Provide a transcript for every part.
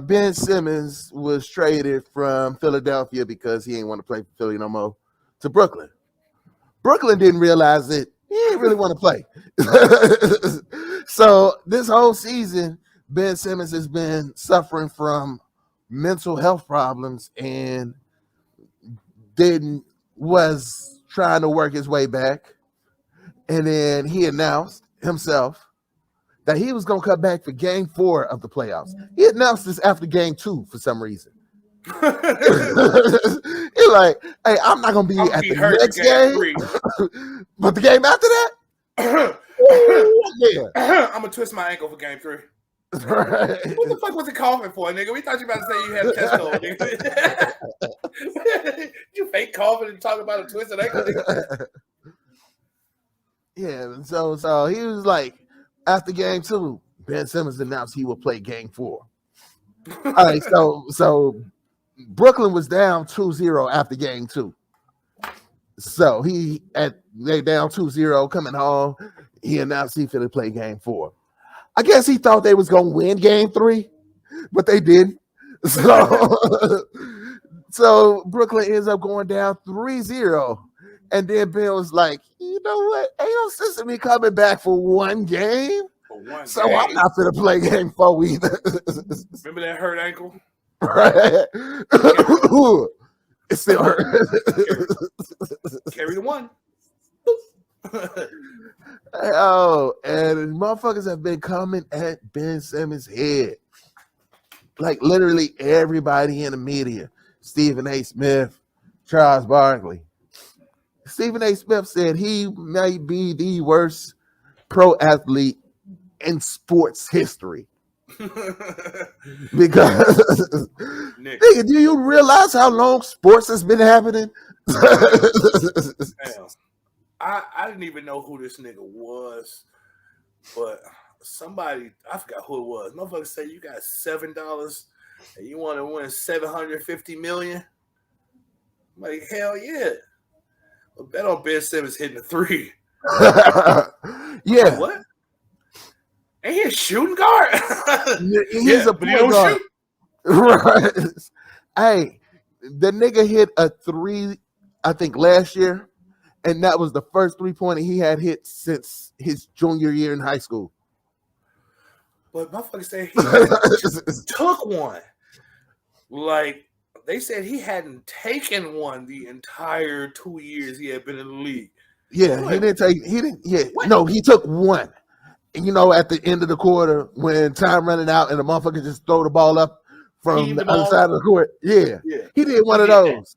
Ben Simmons was traded from Philadelphia because he ain't want to play for Philly no more to Brooklyn. Brooklyn didn't realize that he didn't really want to play. So this whole season, Ben Simmons has been suffering from mental health problems and was trying to work his way back. And then he announced himself that he was going to come back for game 4 of the playoffs. He announced this after game 2 for some reason. He's like, hey, I'm not going to be at the next game. But the game after that? Yeah. I'm going to twist my ankle for game 3. Right. What the fuck was he coughing for, nigga? We thought you about to say you had a chest cold, nigga. You fake coughing and talking about a twisted ankle, nigga. Yeah, so he was like, after game 2, Ben Simmons announced he would play game 4. All right, so Brooklyn was down 2-0 after game 2. So they down 2-0 coming home. He announced he finna play game 4. I guess he thought they was gonna win game 3, but they didn't. So Brooklyn ends up going down 3-0. And then Ben was like, you know what? Ain't no sense in me coming back for one game. So I'm not gonna play game 4 either. Remember that hurt ankle? Right. It still hurt. Carry the one. Oh, and motherfuckers have been coming at Ben Simmons' head. Like literally everybody in the media. Stephen A. Smith, Charles Barkley. Stephen A. Smith said he may be the worst pro athlete in sports history. Because nigga, do you realize how long sports has been happening? Damn. I didn't even know who this nigga was, but somebody, I forgot who it was. Motherfucker said you got $7 and you want to win $750 million. I'm like, hell yeah. Well, bet on Ben Simmons hitting a 3. Yeah. Like, what? Ain't he a shooting guard? He's a point guard. Right. Hey, the nigga hit a 3, I think, last year. And that was the first 3-pointer he had hit since his junior year in high school. But motherfucker said he took one. Like, they said he hadn't taken one the entire 2 years he had been in the league. Yeah, like, he took one. And you know, at the end of the quarter, when time running out and the motherfucker just throw the ball up from the other side of the court. Yeah. He did one of those.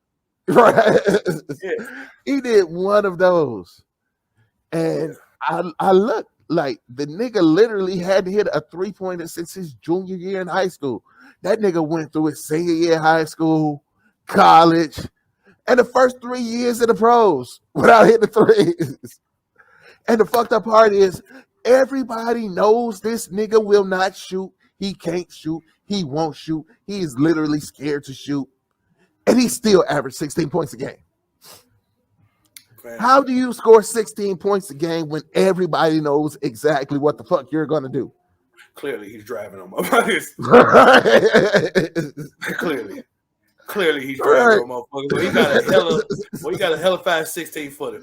Right. Yeah. He did one of those. And I looked like the nigga literally hadn't hit a 3-pointer since his junior year in high school. That nigga went through his senior year in high school, college, and the first 3 years in the pros without hitting the threes. And the fucked up part is everybody knows this nigga will not shoot. He can't shoot. He won't shoot. He is literally scared to shoot. And he still averaged 16 points a game. Man. How do you score 16 points a game when everybody knows exactly what the fuck you're going to do? Clearly, he's driving on motherfuckers. Clearly, he's driving on motherfuckers. Well, he got a hella fast 16-footer.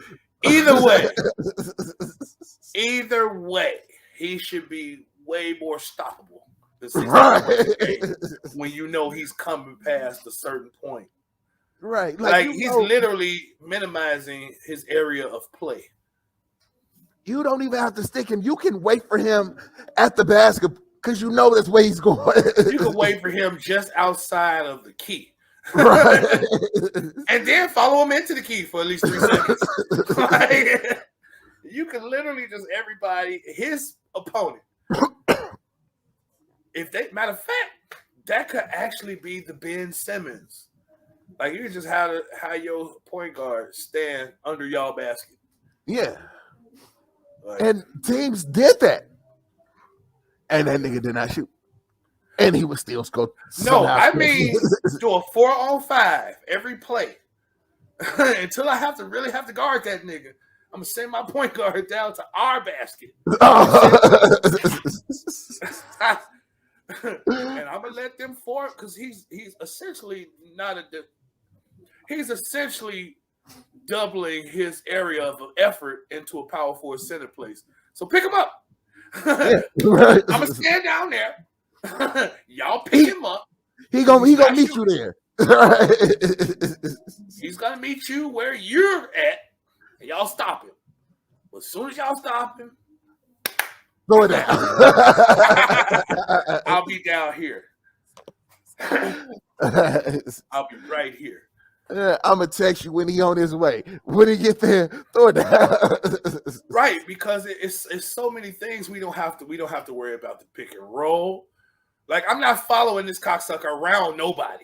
Either way, he should be way more stoppable than 16 points a game when you know he's coming past a certain point. Right. Like he's literally minimizing his area of play. You don't even have to stick him. You can wait for him at the basket because you know that's where he's going. You can wait for him just outside of the key. Right. And then follow him into the key for at least 3 seconds. Like, you can literally just everybody, his opponent. Matter of fact, that could actually be the Ben Simmons. Like, you just have your point guard stand under y'all basket. Yeah. Like, and teams did that. And that nigga did not shoot. And he was still scored. No, I mean, do a 4-on-5 every play. Until I really have to guard that nigga. I'm going to send my point guard down to our basket. And I'm gonna let them form because he's essentially not he's essentially doubling his area of effort into a power forward center place. So pick him up. Yeah. I'm gonna stand down there. Y'all pick him up. He gonna meet you there. He's gonna meet you where you're at, and y'all stop him. But as soon as y'all stop him, throw it down. I'll be down here. I'll be right here. I'm gonna text you when he on his way. When he get there, throw it down. Right, because it's so many things we don't have to worry about the pick and roll. Like, I'm not following this cocksucker around nobody.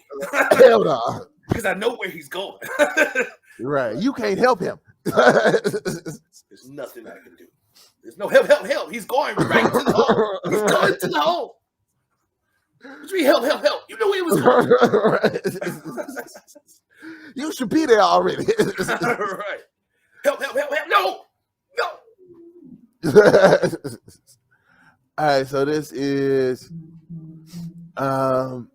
Hell no. Because I know where he's going. Right. You can't help him. There's nothing I can do. There's no help. He's going right to the hole. He's going to the hole. What do you mean help? You knew he was going. You should be there already. Right. Help. No. All right, so this is all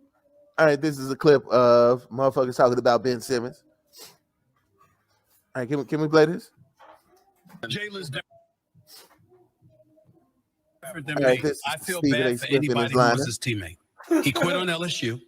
right, this is a clip of motherfuckers talking about Ben Simmons. All right, can we play this? Jalen's different than right, me. I feel bad for anybody who was his teammate. He quit on LSU.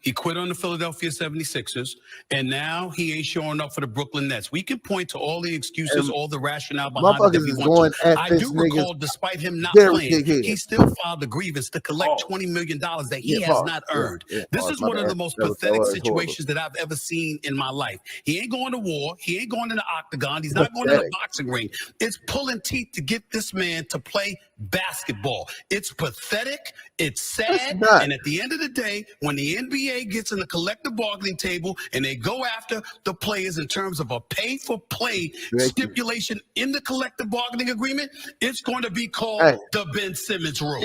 He quit on the Philadelphia 76ers, and now he ain't showing up for the Brooklyn Nets. We can point to all the excuses, all the rationale behind it that we want to. I do recall, despite him not playing, he still filed a grievance to collect $20 million that he has not earned. This is one of the most pathetic situations that I've ever seen in my life. He ain't going to war. He ain't going to the octagon. He's not going to the boxing ring. It's pulling teeth to get this man to play basketball. It's pathetic. It's sad. And at the end of the day, when the NBA gets in the collective bargaining table and they go after the players in terms of a pay-for-play stipulation in the collective bargaining agreement, it's going to be called the Ben Simmons rule.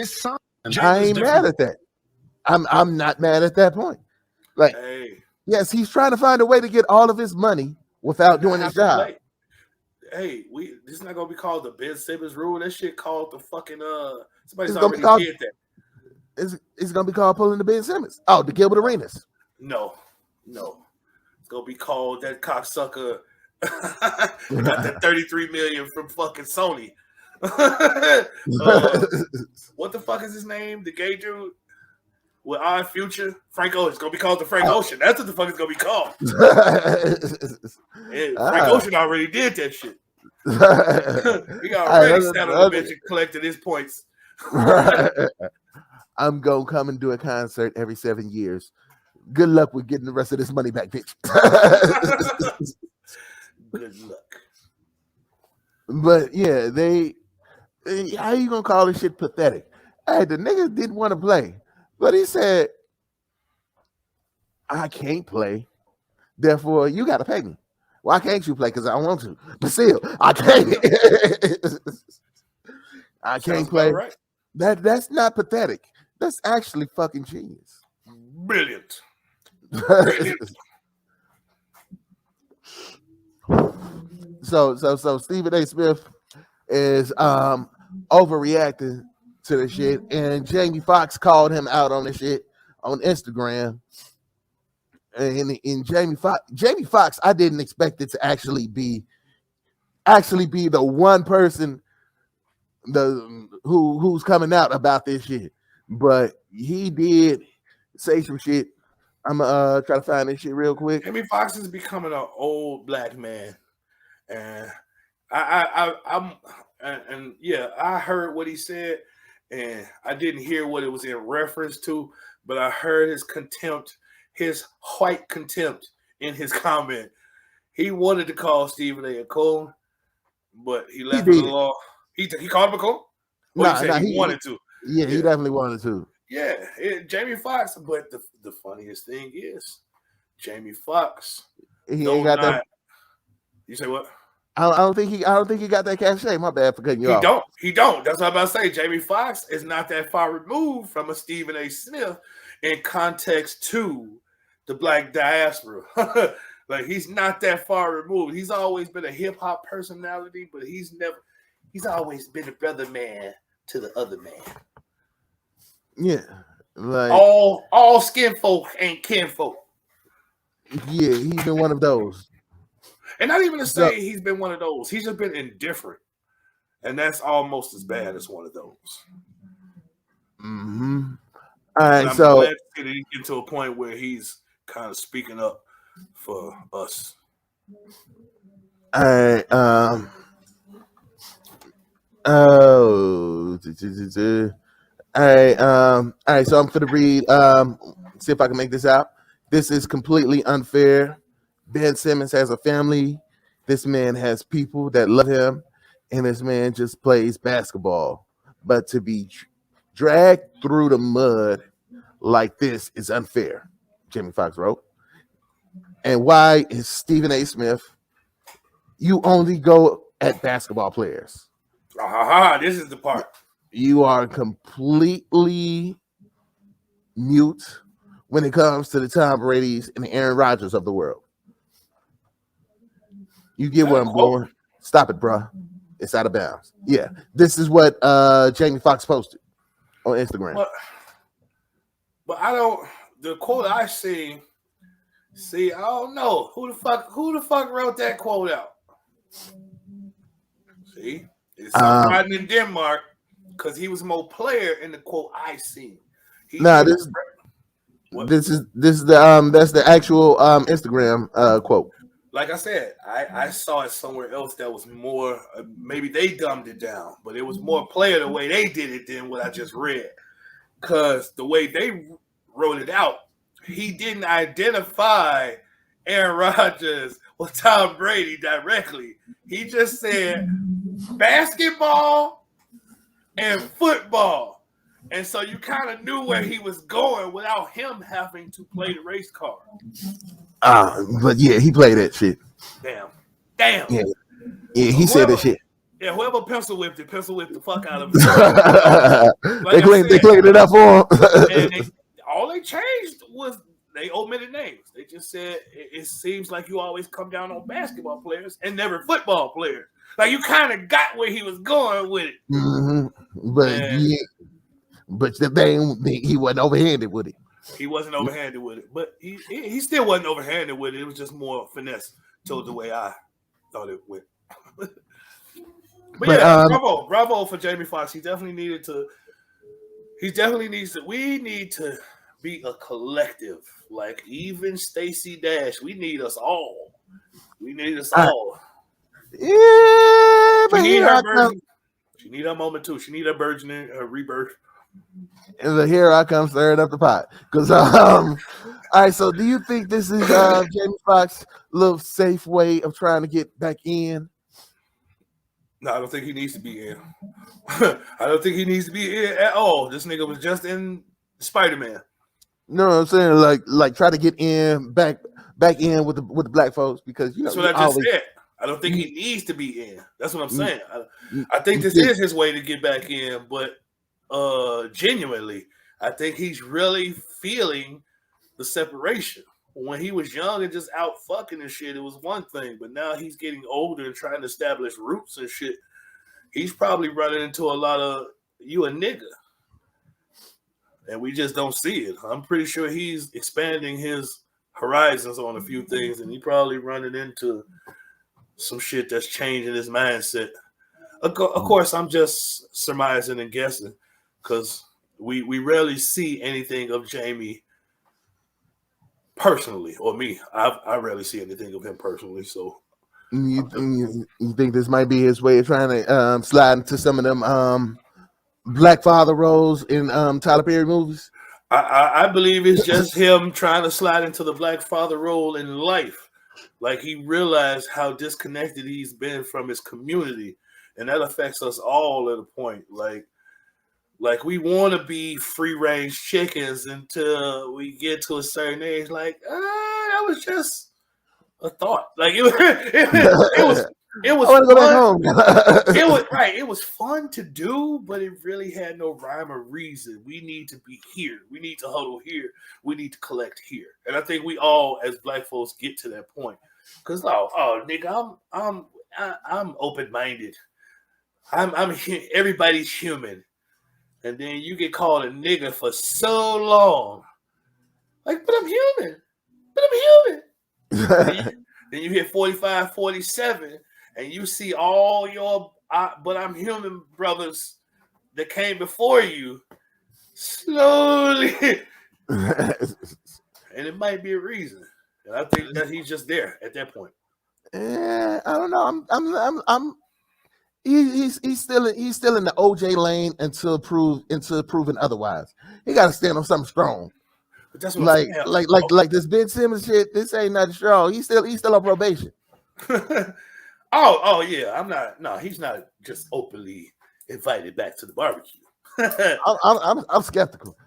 I ain't mad at that. I'm not mad at that point. Like, yes, he's trying to find a way to get all of his money without doing his job. Hey, this is not gonna be called the Ben Simmons rule. That shit called the fucking somebody's already did that. It's gonna be called pulling the Ben Simmons. Oh, the Gilbert Arenas. No. It's gonna be called that cocksucker got that $33 million from fucking Sony. What the fuck is his name? The gay dude with Odd Future? Frank Ocean. It's gonna be called the Frank Ocean. That's what the fuck it's gonna be called. Frank Ocean already did that shit. He already sat on the bench and collected his points. I'm gonna come and do a concert every 7 years. Good luck with getting the rest of this money back, bitch. Good luck. But yeah, how you gonna call this shit pathetic? Hey, the nigga didn't want to play, but he said, I can't play, therefore you gotta pay me. Why can't you play? Because I want to. But still, I can't. I can't play. Right. That's not pathetic. That's actually fucking genius. Brilliant. So Stephen A. Smith is overreacting to the shit, and Jamie Foxx called him out on the shit on Instagram. And in Jamie Foxx, I didn't expect it to actually be the one person who's coming out about this shit. But he did say some shit. I'm gonna try to find this shit real quick. Jamie Foxx is becoming an old black man, and I heard what he said, and I didn't hear what it was in reference to, but I heard his contempt, his white contempt in his comment. He wanted to call Stephen A. coon, but he left it alone. He called him a coon? He wanted to. Yeah, he definitely wanted to. Yeah, Jamie Foxx. But the funniest thing is, Jamie Foxx. He ain't got that. You say what? I don't think he got that cachet. My bad for cutting you off. He don't. That's what I'm about to say. Jamie Foxx is not that far removed from a Stephen A. Smith in context to the black diaspora. Like, he's not that far removed. He's always been a hip hop personality, but he's always been a brother man to the other man. Yeah. Like all skin folk ain't kin folk. Yeah, he's been one of those. And not even to say he's been one of those. He's just been indifferent. And that's almost as bad as one of those. Mm-hmm. All right, I'm so glad to see that he get to a point where he's kind of speaking up for us. All right. Oh. All right. All right. So I'm gonna read. See if I can make this out. This is completely unfair. Ben Simmons has a family. This man has people that love him, and this man just plays basketball. But to be dragged through the mud like this is unfair. Jamie Foxx wrote. And why is Stephen A. Smith? You only go at basketball players. This is the part. You are completely mute when it comes to the Tom Brady's and the Aaron Rodgers of the world. You get where I'm going. Stop it, bro. It's out of bounds. Yeah, this is what Jamie Foxx posted on Instagram. But I don't. The quote I see, I don't know who the fuck wrote that quote out. See, it's somebody in Denmark because he was more player in the quote I seen. This is that's the actual Instagram quote. Like I said, I saw it somewhere else that was more. Maybe they dumbed it down, but it was more player the way they did it than what I just read. Because the way they wrote it out, he didn't identify Aaron Rodgers or Tom Brady directly. He just said basketball and football. And so you kind of knew where he was going without him having to play the race card. But yeah, he played that shit. Damn. Yeah, he said that shit. Yeah, whoever pencil whipped the fuck out of it. They cleaned it up for him. And all they changed was they omitted names. They just said it seems like you always come down on basketball players and never football players. Like you kind of got where he was going with it. Mm-hmm. But the thing, he wasn't overhanded with it. He wasn't overhanded with it, but he still wasn't overhanded with it. It was just more finesse to the way I thought it went. But yeah, bravo for Jamie Foxx. He definitely needs to. We need to be a collective. Like even Stacey Dash, we need us all. We need us all. Yeah, but she need her moment too. She need her burgeoning, her rebirth. And here I come stirring up the pot. Because all right, so do you think this is Jamie Foxx's little safe way of trying to get back in? No, I don't think he needs to be in. I don't think he needs to be in at all. This nigga was just in Spider-Man. No, I'm saying like try to get in back in with the black folks because that's what I just said. I don't think he needs to be in. That's what I'm saying. I think this is his way to get back in, but genuinely, I think he's really feeling the separation. When he was young and just out fucking and shit, it was one thing. But now he's getting older and trying to establish roots and shit. He's probably running into a lot of you a nigga. And we just don't see it. I'm pretty sure he's expanding his horizons on a few things, and he probably running into some shit that's changing his mindset. Of course, I'm just surmising and guessing because we rarely see anything of Jamie personally, or me. I rarely see anything of him personally. So you think this might be his way of trying to slide into some of them black father roles in Tyler Perry movies? I believe it's just him trying to slide into the black father role in life. Like he realized how disconnected he's been from his community, and that affects us all at a point. Like we want to be free range chickens until we get to a certain age. Like that was just a thought. Like it was I want to go back home. It was fun to do, but it really had no rhyme or reason. We need to be here. We need to huddle here. We need to collect here. And I think we all, as black folks, get to that point. Cause nigga, I'm open minded. I'm everybody's human. and then you get called a nigga for so long. Like, but I'm human. Then you hit 45, 47, and you see all your but I'm human brothers that came before you slowly. And it might be a reason. And I think that he's just there at that point. Yeah, I don't know. He's still in the OJ lane until proven otherwise. He got to stand on something strong. But that's what like this Ben Simmons shit. This ain't nothing strong. He's still on probation. oh yeah. I'm not. No, he's not just openly invited back to the barbecue. I'm skeptical.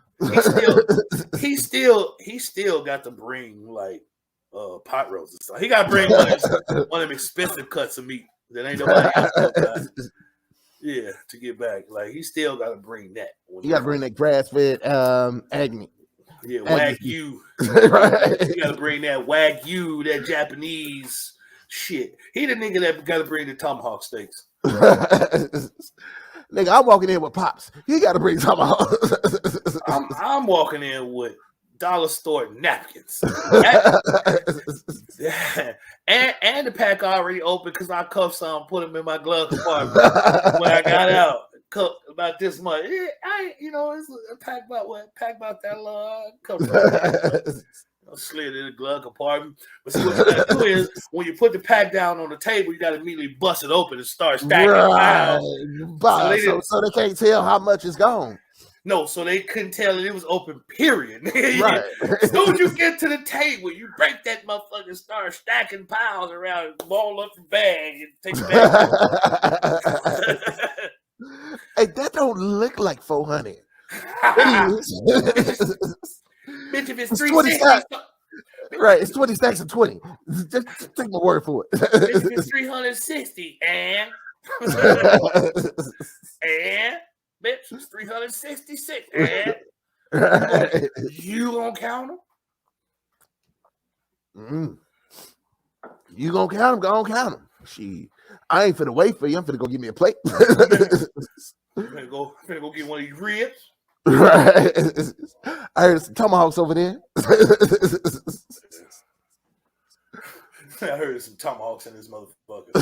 He still got to bring like pot roasts and stuff. He got to bring one of them expensive cuts of meat that ain't nobody else got. Yeah, to get back. Like he still got to bring that. You got to bring that grass-fed Agni. Yeah, Wagyu. Right. You got to bring that Wagyu, that Japanese shit. He the nigga that got to bring the tomahawk steaks. Nigga, I'm walking in with Pops. He got to bring tomahawk. I'm walking in with dollar store napkins. And the pack already open because I cuffed some, put them in my glove compartment when I got out. About this much. It's a pack about that long. Slid in the glove compartment. But see what you gotta do is when you put the pack down on the table, you gotta immediately bust it open and start stacking it. So they can't tell how much is gone. No, so they couldn't tell that it was open, period. Right. As soon as you get to the table, you break that motherfucker and start stacking piles around, ball up the bag, and take the bag. Hey, that don't look like 400. Bitch, if it's 360, right? It's 20 stacks of 20. Just take my word for it. Bitch, if it's 360, and bitch, it's 366, and you gonna count them? You gonna count them? Go on, count them. Shit. I ain't finna wait for you. I'm finna go give me a plate. I'm finna go get one of these ribs. Right. I heard some tomahawks over there. I heard some tomahawks in this motherfucker.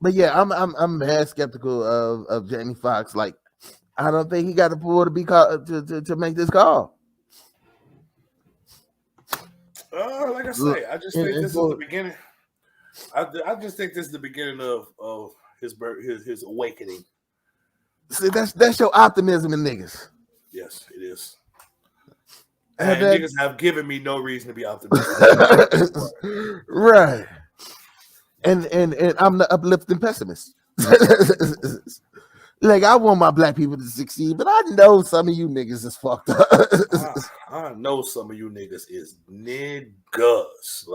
But yeah, I'm mad skeptical of Jamie Foxx. Like, I don't think he got the pull to be called to make this call. Like I say, I just think this is the beginning. I just think this is the beginning of his awakening. See, that's your optimism in niggas. Yes, it is. And niggas have given me no reason to be optimistic. Right. And I'm the uplifting pessimist. Like, I want my black people to succeed, but I know some of you niggas is fucked up. I know some of you niggas is niggas.